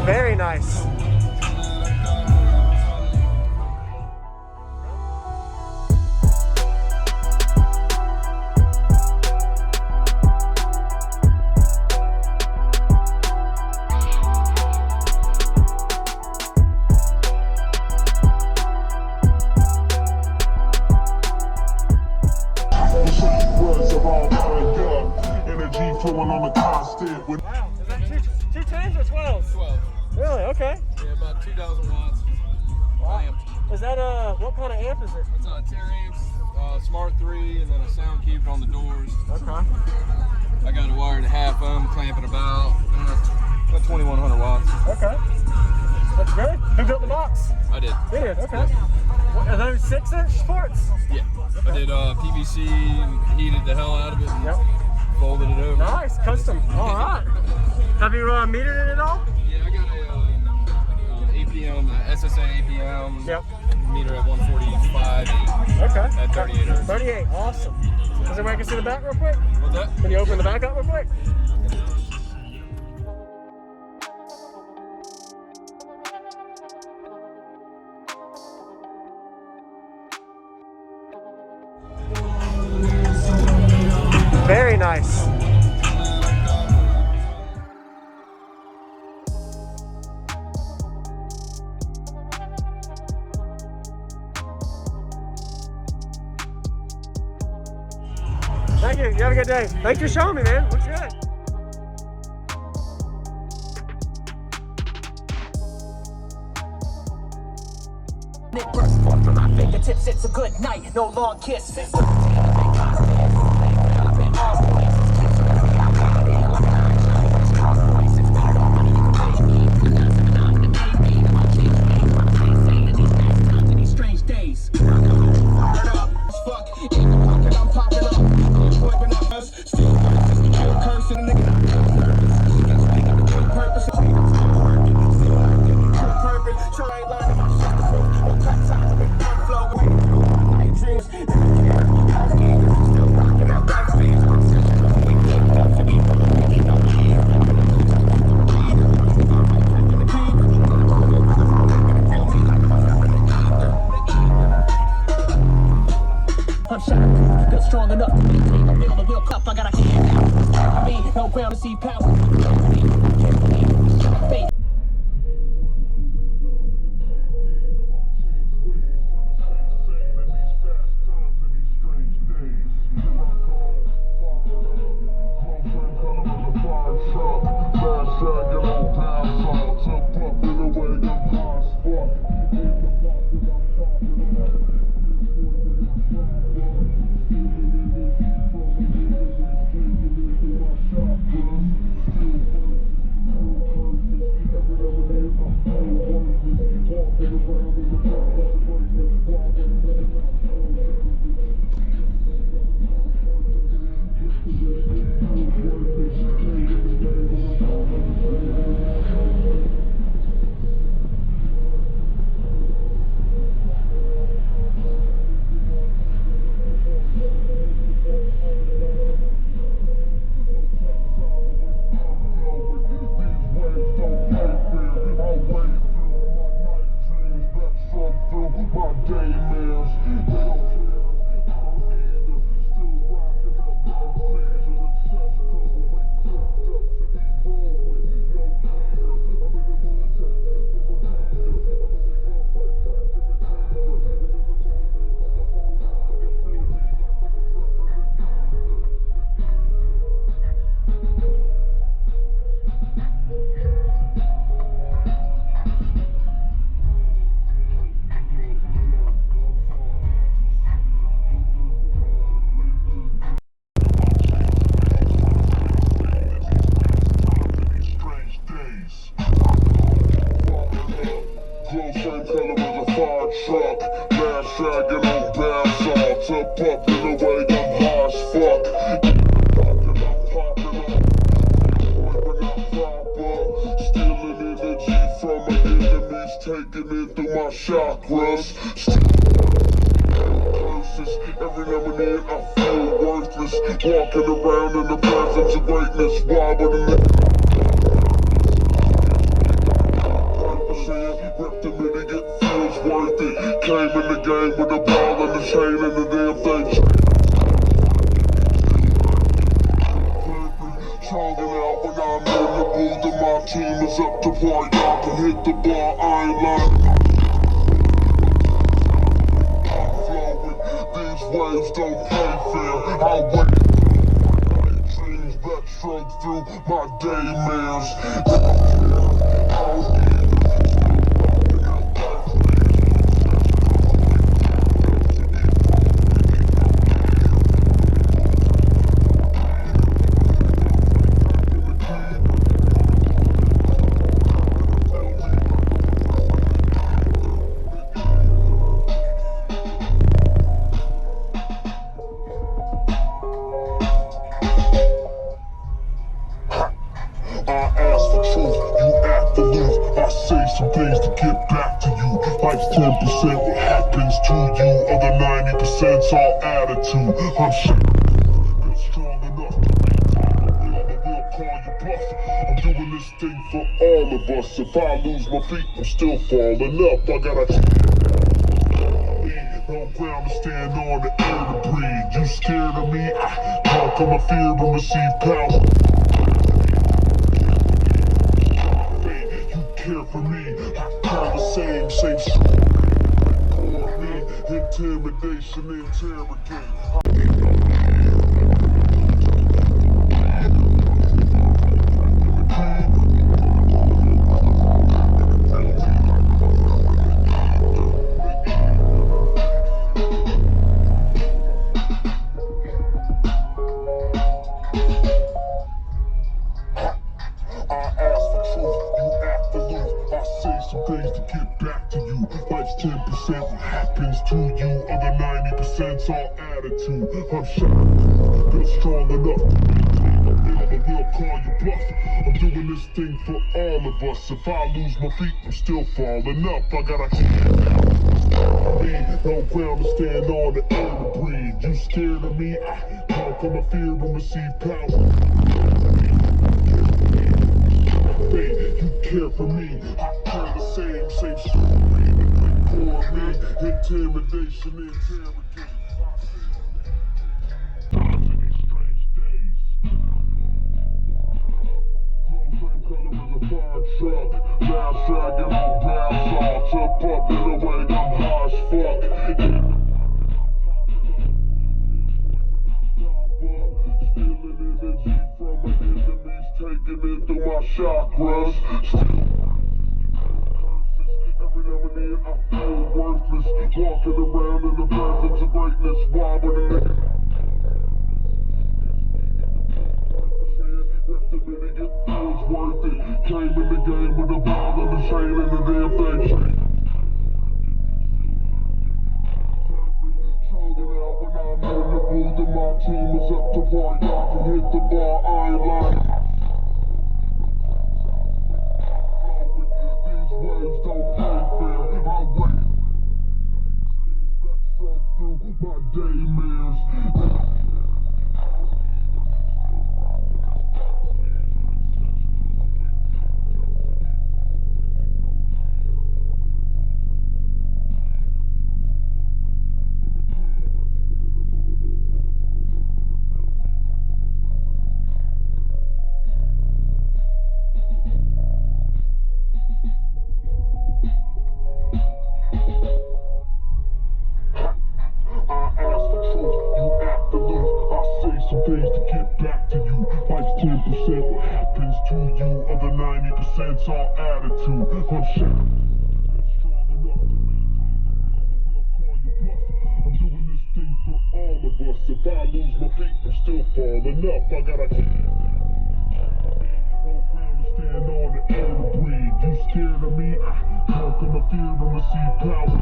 Very nice. Wow, is that two 10s or 12s? 12. Really? Okay. Yeah, about 2,000 watts. Wow. Amp. Is that what kind of amp is it? It's a Taramps, Smart 3, and then a sound cube on the doors. Okay. I got it wired to half them, clamping about 2,100 watts. Okay. That's good. Who built the box? I did. You did. Okay. What, are those 6-inch ports? Yeah. Okay. I did PVC and heated the hell out of it. And Yep. folded it over. Nice, custom. All right. Have you metered it at all? Yeah, I got a APM, SSA APM. Yep. Meter at 145. Okay. At 38 hertz. 38. Awesome. Does anybody can see the back real quick? What's that? Can you open the back up real quick? Very nice. Thank you. You have a good day. Thanks for showing me, man. Looks good. It bursts forth from my fingertips. It's a good night. No long kiss. Strange days. I'm shot, feel strong enough to maintain a middle of the wheel cup. I got a hand out. I mean, no ground to see power. Fate. Taking it through my chakras. Every now and then I feel worthless. Walking around in the presence of greatness. Wobbling game with the ball and the chain and the damn thing. Chugging out when I'm in the booth and my team is up to par. Y'all can hit the bar, I ain't lying. These waves don't play fair. I wait. Dreams backstroke through my daymares. Some things to get back to you. Life's 10%, what happens to you? Other 90%'s all attitude. I'm strong enough to maintain. I will call you bluff. I'm doing this thing for all of us. If I lose my feet, I'm still falling up. I gotta no ground to stand on, the air to breathe. You scared of me? Conquer my fear and receive power. Care for me, I call the same story. Me, intimidation, interrogate. Things to get back to you. Life's 10%, what happens to you? Other 90%'s all attitude. I'm built strong enough to maintain. I will call you bluff. I'm doing this thing for all of us. If I lose my feet, I'm still falling up. I gotta me, no ground to stand on, the air to breathe. You scared of me? Conquer my fear and receive power. You care for me, I care the same story. For me, intimidation, interrogate. Strange days. Same color as a fire truck. Now dragging on bath salts. Up in the way, I'm high as fuck. Stealing energy from my enemies, taking it through my chakras. Every now and then I feel worthless, walking around in the presence of greatness. Why would a nigga rep the minute it feels worth it? Came in the game with a ball and the chain and the damn thing. Chugging out when I'm in the booth and my team is up to par. Y'all can hit the bar, I ain't lying. Waves don't play fair. I wait. Backstroke through my daymares. Things to get back to you. Life's 10%, what happens to you? Other 90%'s all attitude. I'm strong enough to will call you bluff. I'm doing this thing for all of us. If I lose my feet, I'm still falling up. I gotta no ground to stand on, the air to breathe. You scared of me? Conquer my fear and receive power.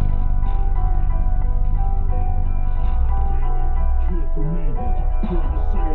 Care for me, care the same.